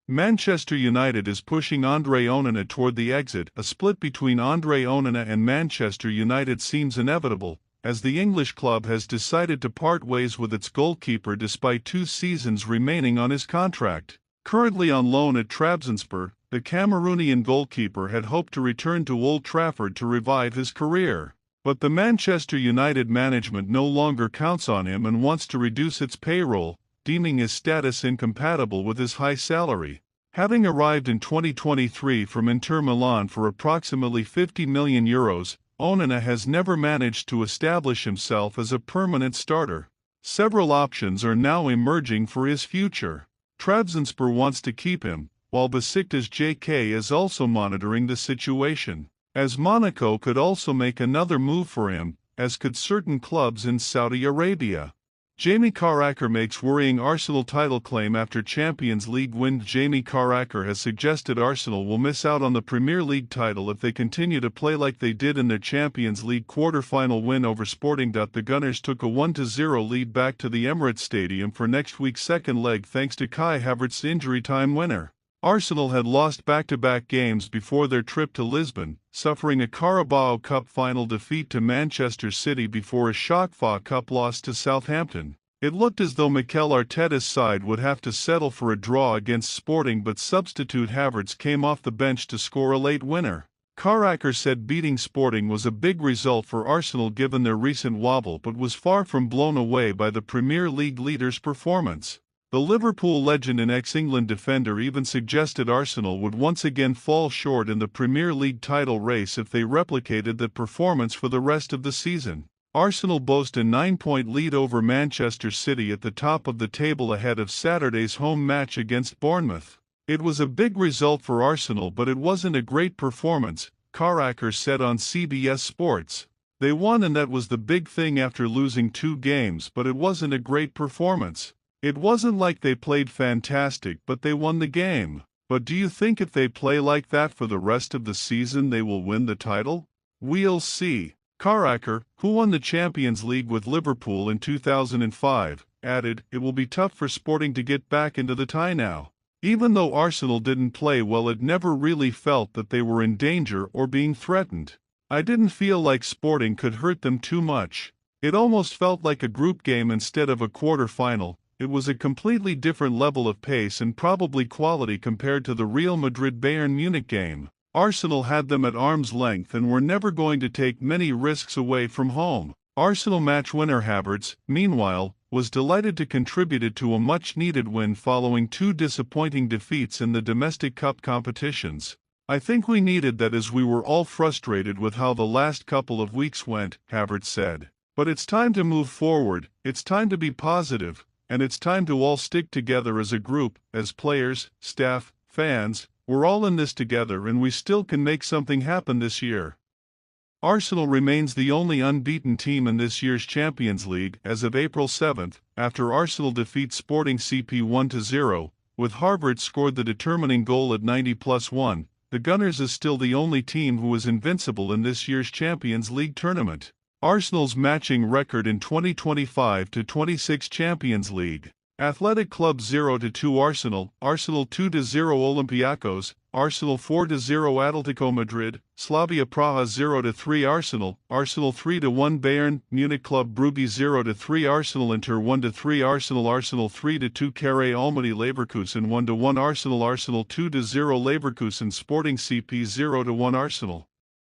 Manchester United is pushing Andre Onana toward the exit. A split between Andre Onana and Manchester United seems inevitable, as the English club has decided to part ways with its goalkeeper despite 2 seasons remaining on his contract. Currently on loan at Trabzonspor, the Cameroonian goalkeeper had hoped to return to Old Trafford to revive his career. But the Manchester United management no longer counts on him and wants to reduce its payroll, deeming his status incompatible with his high salary. Having arrived in 2023 from Inter Milan for approximately €50 million, Onana has never managed to establish himself as a permanent starter. Several options are now emerging for his future. Trabzonspor wants to keep him, while Besiktas JK is also monitoring the situation, as Monaco could also make another move for him, as could certain clubs in Saudi Arabia. Jamie Carragher makes worrying Arsenal title claim after Champions League win. Jamie Carragher has suggested Arsenal will miss out on the Premier League title if they continue to play like they did in their Champions League quarter-final win over Sporting. The Gunners took a 1-0 lead back to the Emirates Stadium for next week's second leg thanks to Kai Havertz's injury-time winner. Arsenal had lost back-to-back games before their trip to Lisbon, suffering a Carabao Cup final defeat to Manchester City before a shock FA Cup loss to Southampton. It looked as though Mikel Arteta's side would have to settle for a draw against Sporting, but substitute Havertz came off the bench to score a late winner. Carragher said beating Sporting was a big result for Arsenal given their recent wobble, but was far from blown away by the Premier League leaders' performance. The Liverpool legend and ex-England defender even suggested Arsenal would once again fall short in the Premier League title race if they replicated that performance for the rest of the season. Arsenal boast a 9-point lead over Manchester City at the top of the table ahead of Saturday's home match against Bournemouth. It was a big result for Arsenal, but it wasn't a great performance, Carragher said on CBS Sports. They won and that was the big thing after losing 2 games, but it wasn't a great performance. It wasn't like they played fantastic, but they won the game. But do you think if they play like that for the rest of the season they will win the title? We'll see. Carragher, who won the Champions League with Liverpool in 2005, added, "It will be tough for Sporting to get back into the tie now. Even though Arsenal didn't play well, it never really felt that they were in danger or being threatened. I didn't feel like Sporting could hurt them too much. It almost felt like a group game instead of a quarter-final. It was a completely different level of pace and probably quality compared to the Real Madrid-Bayern Munich game. Arsenal had them at arm's length and were never going to take many risks away from home." Arsenal match winner Havertz, meanwhile, was delighted to contribute to a much-needed win following 2 disappointing defeats in the domestic cup competitions. "I think we needed that as we were all frustrated with how the last couple of weeks went," Havertz said. "But it's time to move forward, it's time to be positive. And it's time to all stick together as a group, as players, staff, fans. We're all in this together and we still can make something happen this year." Arsenal remains the only unbeaten team in this year's Champions League as of April 7, after Arsenal defeats Sporting CP 1-0, with Havertz scored the determining goal at 90+1. The Gunners is still the only team who is invincible in this year's Champions League tournament. Arsenal's matching record in 2025-26 Champions League. Athletic Club 0-2 Arsenal, Arsenal 2-0 Olympiacos, Arsenal 4-0 Atletico Madrid, Slavia Praha 0-3 Arsenal, Arsenal 3-1 Bayern Munich, Club Brugge 0-3 Arsenal, Inter 1-3 Arsenal, Arsenal 3-2 Carre Almaty, Leverkusen 1-1 Arsenal, Arsenal 2-0 Leverkusen, Sporting CP 0-1 Arsenal.